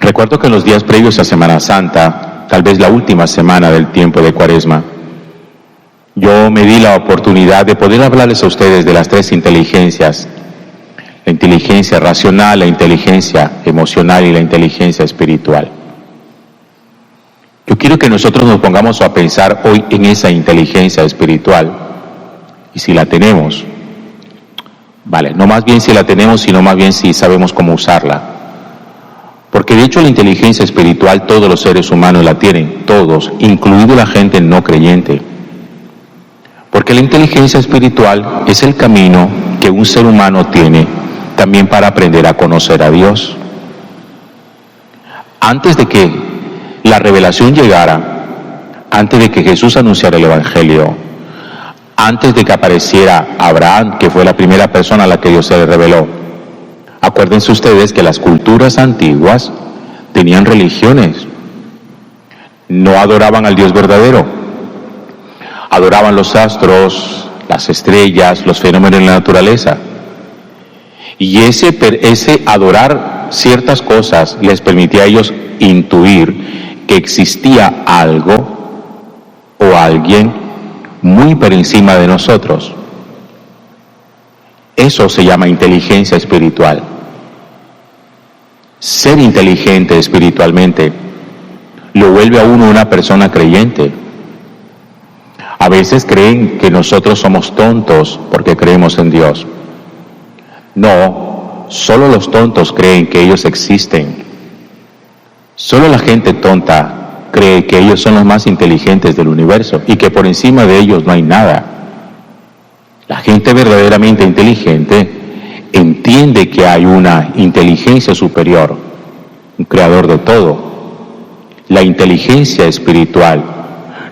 Recuerdo que en los días previos a Semana Santa, tal vez la última semana del tiempo de Cuaresma, yo me di la oportunidad de poder hablarles a ustedes de las tres inteligencias: la inteligencia racional, la inteligencia emocional y la inteligencia espiritual. Yo quiero que nosotros nos pongamos a pensar hoy en esa inteligencia espiritual, y si la tenemos, vale, no más bien si la tenemos, sino más bien si sabemos cómo usarla. Porque de hecho la inteligencia espiritual todos los seres humanos la tienen, todos, incluido la gente no creyente. Porque la inteligencia espiritual es el camino que un ser humano tiene también para aprender a conocer a Dios. Antes de que la revelación llegara, antes de que Jesús anunciara el Evangelio, antes de que apareciera Abraham, que fue la primera persona a la que Dios se le reveló, acuérdense ustedes que las culturas antiguas tenían religiones, no adoraban al Dios verdadero, adoraban los astros, las estrellas, los fenómenos de la naturaleza. Y ese adorar ciertas cosas les permitía a ellos intuir que existía algo o alguien muy por encima de nosotros. Eso se llama inteligencia espiritual. Ser inteligente espiritualmente lo vuelve a uno una persona creyente. A veces creen que nosotros somos tontos porque creemos en Dios. No, solo los tontos creen que ellos existen. Solo la gente tonta cree que ellos son los más inteligentes del universo y que por encima de ellos no hay nada. La gente verdaderamente inteligente entiende que hay una inteligencia superior, un creador de todo. La inteligencia espiritual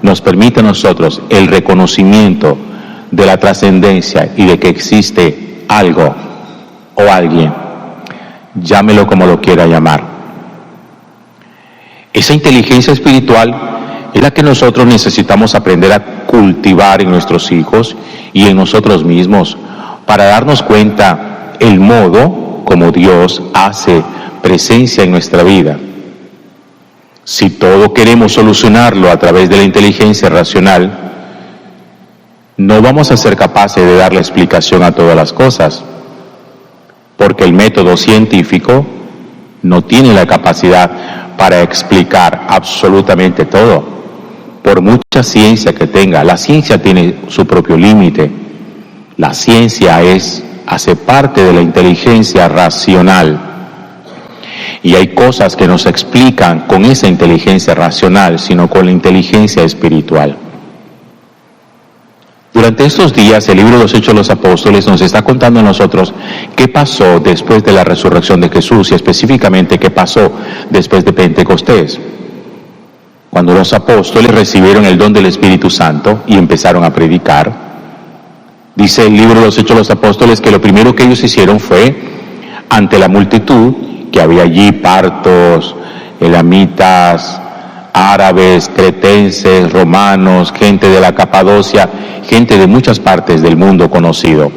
nos permite a nosotros el reconocimiento de la trascendencia y de que existe algo o alguien, llámelo como lo quiera llamar. Esa inteligencia espiritual es la que nosotros necesitamos aprender a cultivar en nuestros hijos y en nosotros mismos para darnos cuenta el modo como Dios hace presencia en nuestra vida. Si todo queremos solucionarlo a través de la inteligencia racional, no vamos a ser capaces de dar la explicación a todas las cosas, porque el método científico no tiene la capacidad para explicar absolutamente todo. Por mucha ciencia que tenga, la ciencia tiene su propio límite. La ciencia hace parte de la inteligencia racional. Y hay cosas que no se explican con esa inteligencia racional, sino con la inteligencia espiritual. Durante estos días, el libro de los Hechos de los Apóstoles nos está contando a nosotros qué pasó después de la resurrección de Jesús y específicamente qué pasó después de Pentecostés. Cuando los apóstoles recibieron el don del Espíritu Santo y empezaron a predicar, dice el libro de los Hechos de los Apóstoles que lo primero que ellos hicieron fue, ante la multitud, que había allí partos, elamitas, árabes, cretenses, romanos, gente de la Capadocia, gente de muchas partes del mundo conocido.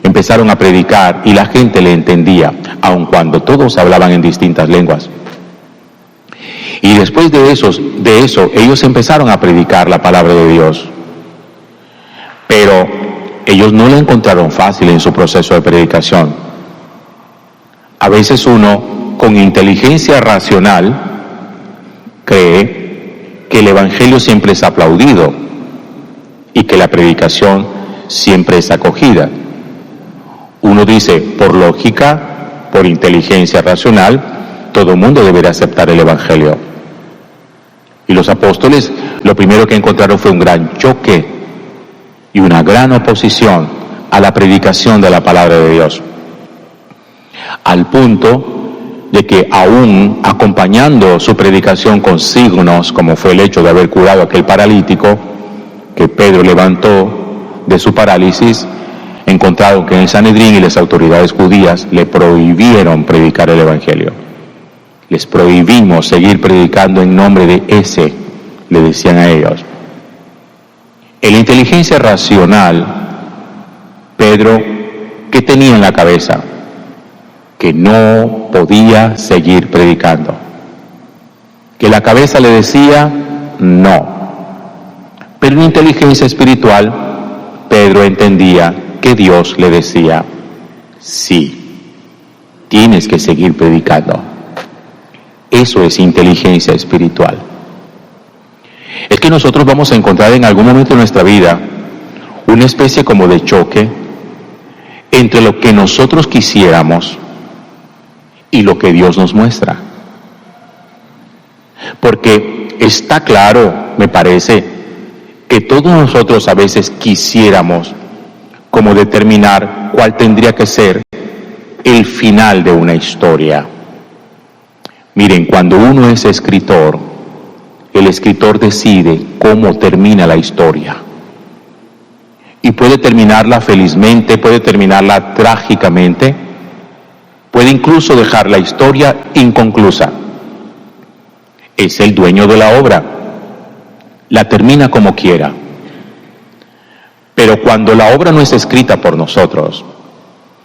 Empezaron a predicar y la gente le entendía, aun cuando todos hablaban en distintas lenguas. Y después de eso, ellos empezaron a predicar la palabra de Dios. Pero ellos no la encontraron fácil en su proceso de predicación. A veces uno, con inteligencia racional, cree que el Evangelio siempre es aplaudido y que la predicación siempre es acogida. Uno dice, por lógica, por inteligencia racional, todo el mundo deberá aceptar el Evangelio. Y los apóstoles, lo primero que encontraron fue un gran choque y una gran oposición a la predicación de la palabra de Dios. Al punto de que aún acompañando su predicación con signos, como fue el hecho de haber curado a aquel paralítico que Pedro levantó de su parálisis, encontraron que en el Sanedrín y las autoridades judías le prohibieron predicar el Evangelio. Les prohibimos seguir predicando en nombre de ese, le decían a ellos. En la inteligencia racional, Pedro, ¿qué tenía en la cabeza? Que no podía seguir predicando. que la cabeza le decía no. Pero en inteligencia espiritual, Pedro entendía que Dios le decía sí, tienes que seguir predicando. Eso es inteligencia espiritual. Es que nosotros vamos a encontrar en algún momento de nuestra vida una especie como de choque entre lo que nosotros quisiéramos y lo que Dios nos muestra. Porque está claro, me parece, que todos nosotros a veces quisiéramos como determinar cuál tendría que ser el final de una historia. Miren, cuando uno es escritor, el escritor decide cómo termina la historia. Y puede terminarla felizmente, puede terminarla trágicamente, puede incluso dejar la historia inconclusa. Es el dueño de la obra, la termina como quiera. Pero cuando la obra no es escrita por nosotros,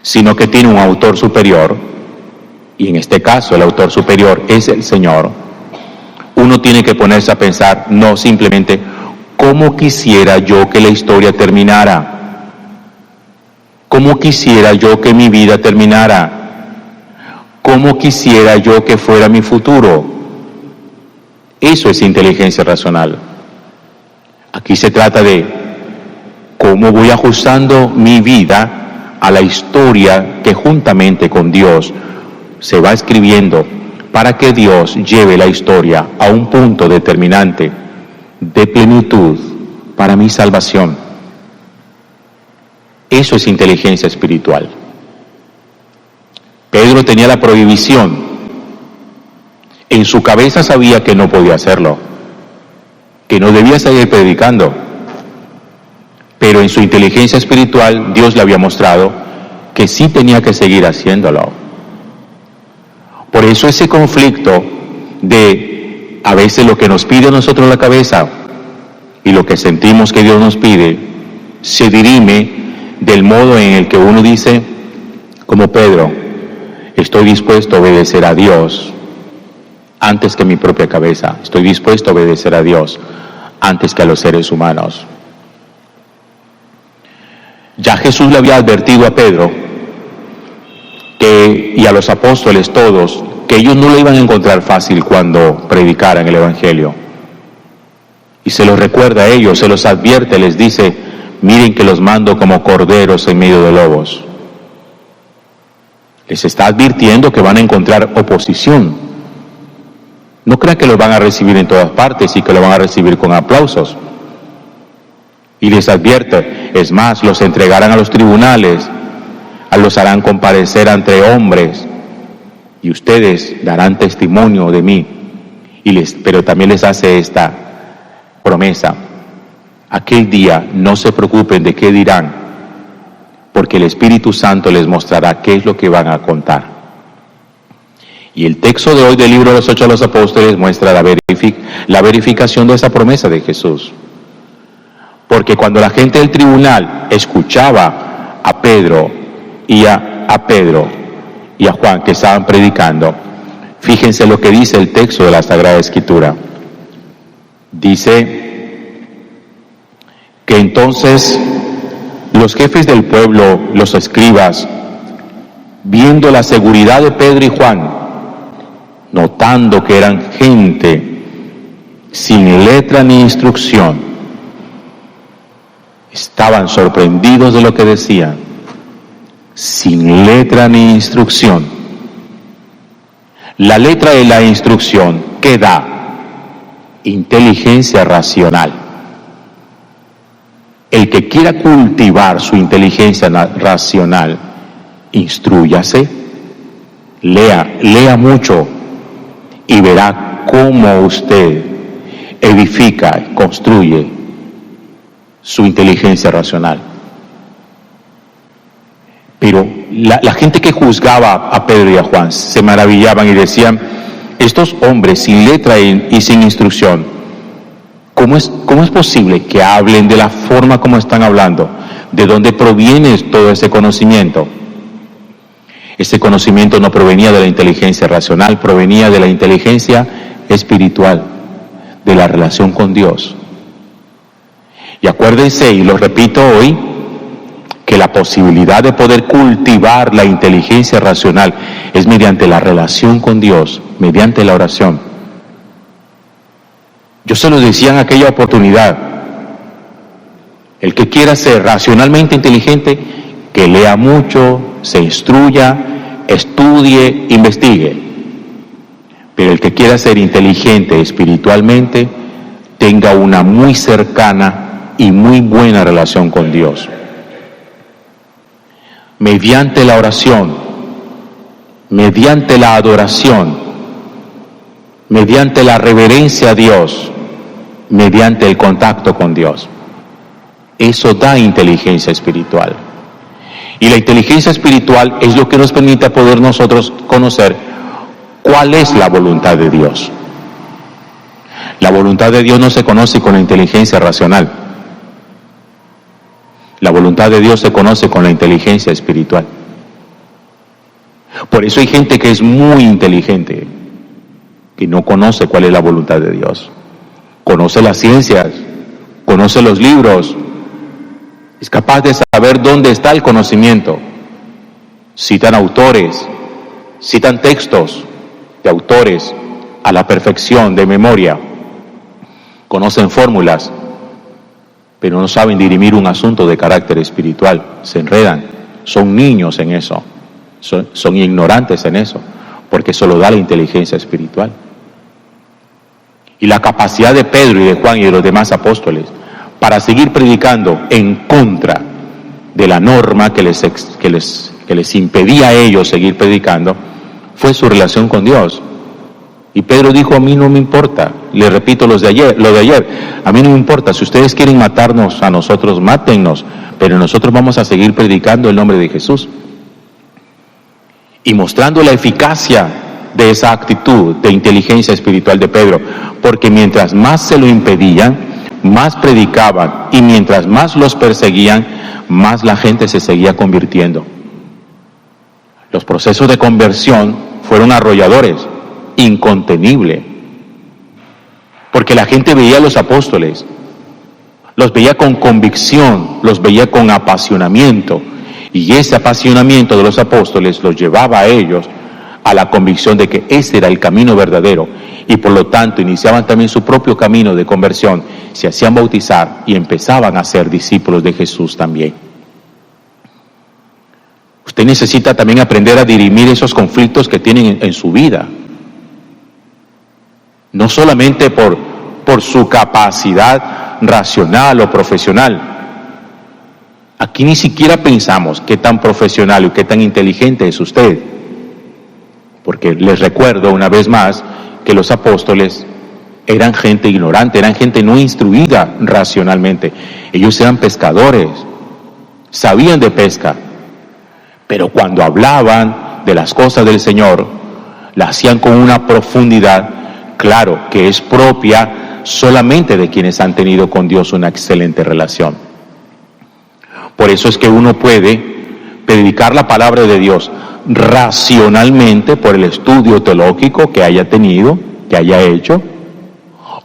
sino que tiene un autor superior, y en este caso el autor superior es el Señor, uno tiene que ponerse a pensar, no simplemente, ¿cómo quisiera yo que la historia terminara? ¿Cómo quisiera yo que mi vida terminara? ¿Cómo quisiera yo que fuera mi futuro? Eso es inteligencia racional. Aquí se trata de cómo voy ajustando mi vida a la historia que juntamente con Dios se va escribiendo para que Dios lleve la historia a un punto determinante de plenitud para mi salvación. Eso es inteligencia espiritual. Pedro tenía la prohibición. En su cabeza sabía que no podía hacerlo, que no debía seguir predicando. Pero en su inteligencia espiritual Dios le había mostrado que sí tenía que seguir haciéndolo. Por eso ese conflicto de a veces lo que nos pide a nosotros la cabeza y lo que sentimos que Dios nos pide, se dirime del modo en el que uno dice, como Pedro, estoy dispuesto a obedecer a Dios antes que mi propia cabeza, estoy dispuesto a obedecer a Dios antes que a los seres humanos. Ya Jesús le había advertido a Pedro y a los apóstoles todos, que ellos no lo iban a encontrar fácil cuando predicaran el Evangelio. Y se los recuerda a ellos, se los advierte, les dice, miren que los mando como corderos en medio de lobos. Les está advirtiendo que van a encontrar oposición. No crean que los van a recibir en todas partes y que lo van a recibir con aplausos. Y les advierte, es más, los entregarán a los tribunales, los harán comparecer ante hombres, y ustedes darán testimonio de mí. Pero también les hace esta promesa: aquel día no se preocupen de qué dirán, porque el Espíritu Santo les mostrará qué es lo que van a contar. Y el texto de hoy del libro de los Hechos de los Apóstoles muestra la verificación de esa promesa de Jesús. Porque cuando la gente del tribunal escuchaba a Pedro y a Pedro y a Juan que estaban predicando, fíjense lo que dice el texto de la Sagrada Escritura. Dice que entonces los jefes del pueblo, los escribas, viendo la seguridad de Pedro y Juan, notando que eran gente sin letra ni instrucción, estaban sorprendidos de lo que decían. Sin letra ni instrucción. La letra de la instrucción, ¿qué da? Inteligencia racional. El que quiera cultivar su inteligencia racional, instrúyase, lea mucho y verá cómo usted edifica, construye su inteligencia racional. Pero la gente que juzgaba a Pedro y a Juan se maravillaban y decían, estos hombres sin letra y sin instrucción, ¿cómo es posible que hablen de la forma como están hablando? ¿De dónde proviene todo ese conocimiento? Ese conocimiento no provenía de la inteligencia racional, provenía de la inteligencia espiritual de la relación con Dios. Y acuérdense, y lo repito hoy, que la posibilidad de poder cultivar la inteligencia racional es mediante la relación con Dios, mediante la oración. Yo se lo decía en aquella oportunidad, el que quiera ser racionalmente inteligente, que lea mucho, se instruya, estudie, investigue. Pero el que quiera ser inteligente espiritualmente, tenga una muy cercana y muy buena relación con Dios. Mediante la oración, mediante la adoración, mediante la reverencia a Dios, mediante el contacto con Dios. Eso da inteligencia espiritual. Y la inteligencia espiritual es lo que nos permite poder nosotros conocer cuál es la voluntad de Dios. La voluntad de Dios no se conoce con la inteligencia racional. La voluntad de Dios se conoce con la inteligencia espiritual. Por eso hay gente que es muy inteligente, que no conoce cuál es la voluntad de Dios. Conoce las ciencias, conoce los libros, es capaz de saber dónde está el conocimiento. Citan autores, citan textos de autores a la perfección de memoria. Conocen fórmulas, pero no saben dirimir un asunto de carácter espiritual. Se enredan, son niños en eso, son ignorantes en eso, porque eso lo da la inteligencia espiritual. Y la capacidad de Pedro y de Juan y de los demás apóstoles para seguir predicando en contra de la norma que les impedía a ellos seguir predicando, fue su relación con Dios. Y Pedro dijo, a mí no me importa, le repito lo de ayer, a mí no me importa, si ustedes quieren matarnos a nosotros, mátennos, pero nosotros vamos a seguir predicando el nombre de Jesús. Y mostrando la eficacia de esa actitud de inteligencia espiritual de Pedro, porque mientras más se lo impedían, más predicaban, y mientras más los perseguían, más la gente se seguía convirtiendo. Los procesos de conversión fueron arrolladores, incontenible, porque la gente veía a los apóstoles, los veía con convicción, los veía con apasionamiento, y ese apasionamiento de los apóstoles los llevaba a ellos a la convicción de que ese era el camino verdadero, y por lo tanto iniciaban también su propio camino de conversión, se hacían bautizar y empezaban a ser discípulos de Jesús también. Usted necesita también aprender a dirimir esos conflictos que tienen en su vida. No solamente por su capacidad racional o profesional. Aquí ni siquiera pensamos qué tan profesional y qué tan inteligente es usted. Porque les recuerdo una vez más que los apóstoles eran gente ignorante, eran gente no instruida racionalmente. Ellos eran pescadores, sabían de pesca, pero cuando hablaban de las cosas del Señor, la hacían con una profundidad, claro, que es propia solamente de quienes han tenido con Dios una excelente relación. Por eso es que uno puede predicar la palabra de Dios racionalmente por el estudio teológico que haya tenido, que haya hecho,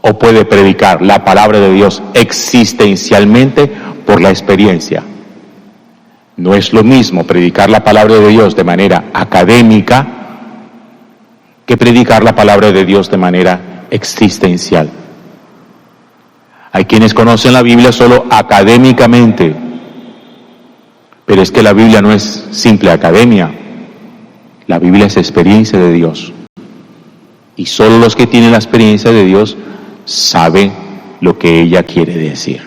o puede predicar la palabra de Dios existencialmente por la experiencia. No es lo mismo predicar la palabra de Dios de manera académica que predicar la palabra de Dios de manera existencial. Hay quienes conocen la Biblia solo académicamente, pero es que la Biblia no es simple academia. La Biblia es experiencia de Dios. Y solo los que tienen la experiencia de Dios saben lo que ella quiere decir.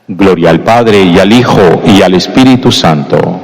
Gloria al Padre, y al Hijo, y al Espíritu Santo.